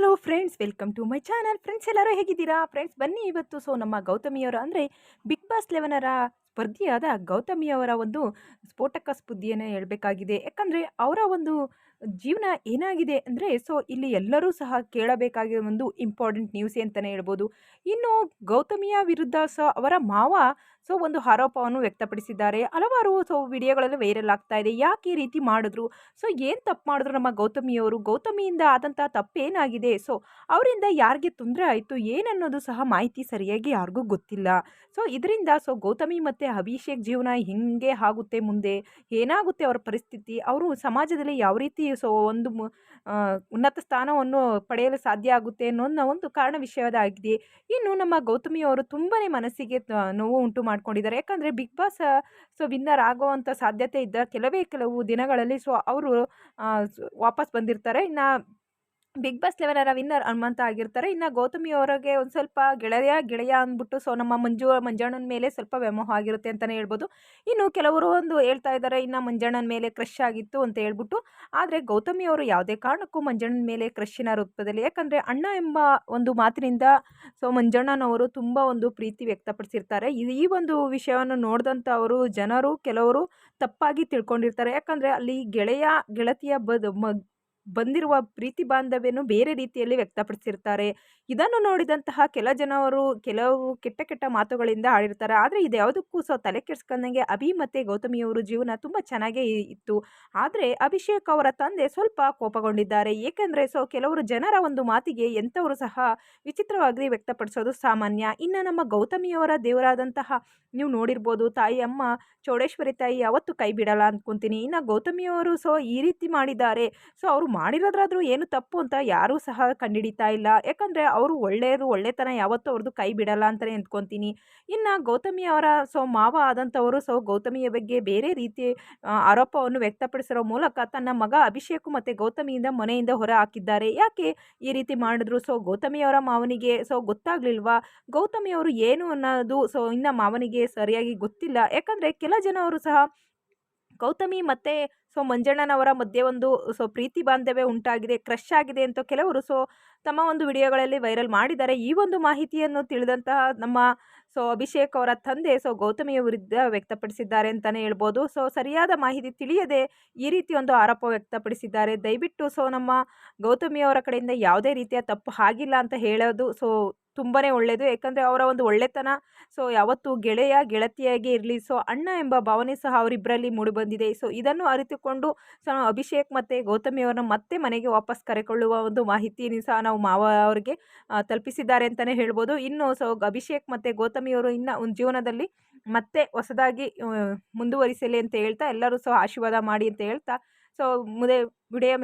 Hello friends, welcome to my channel. Friends, ಎಲ್ಲರೂ ಹೇಗಿದ್ದೀರಾ? Friends, ಬನ್ನಿ ಇವತ್ತು ನಮ್ಮ ಗೌತಮಿಯವರ ಅಂದರೆ ಬಿಗ್ ಬಾಸ್ 11ರ ಸ್ಪರ್ಧಿಯಾದ ಗೌತಮಿಯವರ ಒಂದು ಸ್ಫೋಟಕ ಸುದ್ದಿಯನ್ನು ಹೇಳಬೇಕಾಗಿದೆ. ಯಾಕಂದರೆ ಅವರ ಒಂದು ಜೀವನ ಏನಾಗಿದೆ ಅಂದರೆ ಇಲ್ಲಿ ಎಲ್ಲರೂ ಸಹ ಕೇಳಬೇಕಾಗಿರೋ ಒಂದು ಇಂಪಾರ್ಟೆಂಟ್ ನ್ಯೂಸ್ ಅಂತಲೇ ಹೇಳ್ಬೋದು. ಇನ್ನು ಗೌತಮಿಯ ವಿರುದ್ಧ ಅವರ ಮಾವ ಒಂದು ಆರೋಪವನ್ನು ವ್ಯಕ್ತಪಡಿಸಿದ್ದಾರೆ. ಹಲವಾರು ವಿಡಿಯೋಗಳಲ್ಲಿ ವೈರಲ್ ಆಗ್ತಾ ಇದೆ. ಯಾಕೆ ಈ ರೀತಿ ಮಾಡಿದ್ರು? ಏನು ತಪ್ಪು ಮಾಡಿದ್ರು ನಮ್ಮ ಗೌತಮಿಯವರು? ಗೌತಮಿಯಿಂದ ಆದಂತಹ ತಪ್ಪೇನಾಗಿದೆ? ಅವರಿಂದ ಯಾರಿಗೆ ತೊಂದರೆ ಆಯಿತು ಏನನ್ನೋದು ಸಹ ಮಾಹಿತಿ ಸರಿಯಾಗಿ ಯಾರಿಗೂ ಗೊತ್ತಿಲ್ಲ. ಇದರಿಂದ ಗೌತಮಿ ಮತ್ತು ಅಭಿಷೇಕ್ ಜೀವನ ಹೆಂಗೆ ಆಗುತ್ತೆ ಮುಂದೆ? ಏನಾಗುತ್ತೆ ಅವರ ಪರಿಸ್ಥಿತಿ? ಅವರು ಸಮಾಜದಲ್ಲಿ ಯಾವ ರೀತಿ ಒಂದು ಉನ್ನತ ಸ್ಥಾನವನ್ನು ಪಡೆಯಲು ಸಾಧ್ಯ ಆಗುತ್ತೆ ಅನ್ನೋದನ್ನ ಒಂದು ಕಾರಣ ವಿಷಯವಾಗಿದೆ. ಇನ್ನು ನಮ್ಮ ಗೌತಮಿಯವರು ತುಂಬಾ ಮನಸ್ಸಿಗೆ ನೋವು ಉಂಟು ಮಾಡ್ಕೊಂಡಿದ್ದಾರೆ. ಯಾಕಂದರೆ ಬಿಗ್ ಬಾಸ್ ವಿನ್ನರ್ ಆಗುವಂಥ ಸಾಧ್ಯತೆ ಇದ್ದ ಕೆಲವು ದಿನಗಳಲ್ಲಿ ಅವರು ವಾಪಸ್ ಬಂದಿರ್ತಾರೆ. ಇನ್ನು ಬಿಗ್ ಬಾಸ್ 11ರ ವಿನ್ನರ್ ಹನುಮಂತ ಆಗಿರ್ತಾರೆ. ಇನ್ನು ಗೌತಮಿ ಅವರಿಗೆ ಒಂದು ಸ್ವಲ್ಪ ಗೆಳೆಯ ಅಂದ್ಬಿಟ್ಟು ನಮ್ಮ ಮಂಜಣ್ಣನ ಮೇಲೆ ಸ್ವಲ್ಪ ವ್ಯಾಮೋಹ ಆಗಿರುತ್ತೆ ಅಂತಲೇ ಹೇಳ್ಬೋದು. ಇನ್ನು ಕೆಲವರು ಒಂದು ಹೇಳ್ತಾ ಇದ್ದಾರೆ, ಇನ್ನು ಮಂಜಣ್ಣನ ಮೇಲೆ ಕ್ರಶ್ ಆಗಿತ್ತು ಅಂತ ಹೇಳ್ಬಿಟ್ಟು. ಆದರೆ ಗೌತಮಿ ಅವರು ಯಾವುದೇ ಕಾರಣಕ್ಕೂ ಮಂಜಣ್ಣನ ಮೇಲೆ ಕ್ರಶ್ಶಿನ ರೂಪದಲ್ಲಿ, ಯಾಕಂದರೆ ಅಣ್ಣ ಎಂಬ ಒಂದು ಮಾತಿನಿಂದ ಮಂಜಣ್ಣನವರು ತುಂಬ ಒಂದು ಪ್ರೀತಿ ವ್ಯಕ್ತಪಡಿಸಿರ್ತಾರೆ. ಈ ಒಂದು ವಿಷಯವನ್ನು ನೋಡಿದಂಥವರು ಜನರು ಕೆಲವರು ತಪ್ಪಾಗಿ ತಿಳ್ಕೊಂಡಿರ್ತಾರೆ. ಯಾಕಂದರೆ ಅಲ್ಲಿ ಗೆಳತಿಯ ಬಂದಿರುವ ಪ್ರೀತಿ ಬಾಂಧವ್ಯನು ಬೇರೆ ರೀತಿಯಲ್ಲಿ ವ್ಯಕ್ತಪಡಿಸಿರ್ತಾರೆ. ಇದನ್ನು ನೋಡಿದಂತಹ ಕೆಲವು ಕೆಟ್ಟ ಮಾತುಗಳಿಂದ ಆಡಿರ್ತಾರೆ. ಆದರೆ ಇದು ಯಾವುದಕ್ಕೂ ತಲೆ ಕೆಡಿಸ್ಕೊಂಡಂಗೆ ಅಭಿ ಮತ್ತು ಗೌತಮಿಯವರು ಜೀವನ ತುಂಬ ಚೆನ್ನಾಗೇ ಇತ್ತು. ಆದರೆ ಅಭಿಷೇಕ್ ಅವರ ತಂದೆ ಸ್ವಲ್ಪ ಕೋಪಗೊಂಡಿದ್ದಾರೆ. ಏಕೆಂದರೆ ಕೆಲವರು ಜನರ ಒಂದು ಮಾತಿಗೆ ಎಂಥವರು ಸಹ ವಿಚಿತ್ರವಾಗಿ ವ್ಯಕ್ತಪಡಿಸೋದು ಸಾಮಾನ್ಯ. ಇನ್ನು ನಮ್ಮ ಗೌತಮಿಯವರ ದೇವರಾದಂತಹ ನೀವು ನೋಡಿರ್ಬೋದು, ತಾಯಿ ಅಮ್ಮ ಚೌಡೇಶ್ವರಿ ತಾಯಿ ಯಾವತ್ತೂ ಕೈ ಬಿಡಲ್ಲ ಅಂದ್ಕೊತೀನಿ. ಇನ್ನು ಗೌತಮಿಯವರು ಈ ರೀತಿ ಮಾಡಿದ್ದಾರೆ. ಅವರು ಮಾಡಿರೋದ್ರಾದ್ರೂ ಏನು ತಪ್ಪು ಅಂತ ಯಾರೂ ಸಹ ಕಂಡುಹಿಡಿತಾ ಇಲ್ಲ. ಯಾಕಂದರೆ ಅವರು ಒಳ್ಳೆತನ ಯಾವತ್ತೂ ಅವ್ರದ್ದು ಕೈ ಬಿಡಲ್ಲ ಅಂತಲೇ ಅಂದ್ಕೊತೀನಿ. ಇನ್ನು ಗೌತಮಿಯವರ ಮಾವ ಆದಂಥವರು ಗೌತಮಿಯ ಬಗ್ಗೆ ಬೇರೆ ರೀತಿ ಆರೋಪವನ್ನು ವ್ಯಕ್ತಪಡಿಸಿರೋ ಮೂಲಕ ತನ್ನ ಮಗ ಅಭಿಷೇಕ್ ಮತ್ತು ಗೌತಮಿಯಿಂದ ಮನೆಯಿಂದ ಹೊರ ಹಾಕಿದ್ದಾರೆ. ಯಾಕೆ ಈ ರೀತಿ ಮಾಡಿದ್ರು? ಗೌತಮಿಯವರ ಮಾವನಿಗೆ ಗೊತ್ತಾಗ್ಲಿಲ್ವಾ? ಗೌತಮಿಯವರು ಏನು ಅನ್ನೋದು ಇನ್ನು ಮಾವನಿಗೆ ಸರಿಯಾಗಿ ಗೊತ್ತಿಲ್ಲ. ಯಾಕಂದರೆ ಕೆಲ ಜನವರು ಸಹ ಗೌತಮಿ ಮತ್ತು ಮಂಜಣ್ಣನವರ ಮಧ್ಯೆ ಒಂದು ಪ್ರೀತಿ ಬಾಂಧವ್ಯ ಉಂಟಾಗಿದೆ, ಕ್ರಶ್ ಆಗಿದೆ ಅಂತ ಕೆಲವರು ತಮ್ಮ ಒಂದು ವಿಡಿಯೋಗಳಲ್ಲಿ ವೈರಲ್ ಮಾಡಿದ್ದಾರೆ. ಈ ಒಂದು ಮಾಹಿತಿಯನ್ನು ತಿಳಿದಂತಹ ನಮ್ಮ ಅಭಿಷೇಕ್ ಅವರ ತಂದೆ ಗೌತಮಿಯ ವಿರುದ್ಧ ವ್ಯಕ್ತಪಡಿಸಿದ್ದಾರೆ ಅಂತಲೇ ಹೇಳ್ಬೋದು. ಸರಿಯಾದ ಮಾಹಿತಿ ತಿಳಿಯದೆ ಈ ರೀತಿ ಒಂದು ಆರೋಪ ವ್ಯಕ್ತಪಡಿಸಿದ್ದಾರೆ. ದಯವಿಟ್ಟು ನಮ್ಮ ಗೌತಮಿಯವರ ಕಡೆಯಿಂದ ಯಾವುದೇ ರೀತಿಯ ತಪ್ಪು ಆಗಿಲ್ಲ ಅಂತ ಹೇಳೋದು ತುಂಬಾ ಒಳ್ಳೆಯದು. ಯಾಕಂದರೆ ಅವರ ಒಂದು ಒಳ್ಳೆತನ ಯಾವತ್ತೂ ಗೆಳತಿಯಾಗಿ ಇರಲಿ, ಅಣ್ಣ ಎಂಬ ಭಾವನೆ ಸಹ ಅವರಿಬ್ಬರಲ್ಲಿ ಮೂಡಿಬಂದಿದೆ. ಇದನ್ನು ಅರಿತುಕೊಂಡು ಅಭಿಷೇಕ್ ಮತ್ತು ಗೌತಮಿಯವರನ್ನ ಮತ್ತೆ ಮನೆಗೆ ವಾಪಸ್ ಕರೆಕೊಳ್ಳುವ ಒಂದು ಮಾಹಿತಿಯನ್ನು ಸಹ ನಾವು ಮಾವ ಅವರಿಗೆ ತಲುಪಿಸಿದ್ದಾರೆ ಅಂತಲೇ ಹೇಳ್ಬೋದು. ಇನ್ನು ಅಭಿಷೇಕ್ ಮತ್ತು ಗೌತಮಿಯವರು ಇನ್ನು ಒಂದು ಜೀವನದಲ್ಲಿ ಮತ್ತೆ ಹೊಸದಾಗಿ ಮುಂದುವರಿಸಲಿ ಅಂತ ಹೇಳ್ತಾ ಎಲ್ಲರೂ ಆಶೀರ್ವಾದ ಮಾಡಿ ಅಂತ ಹೇಳ್ತಾ ಮುಂದೆ ವಿಡಿಯೋ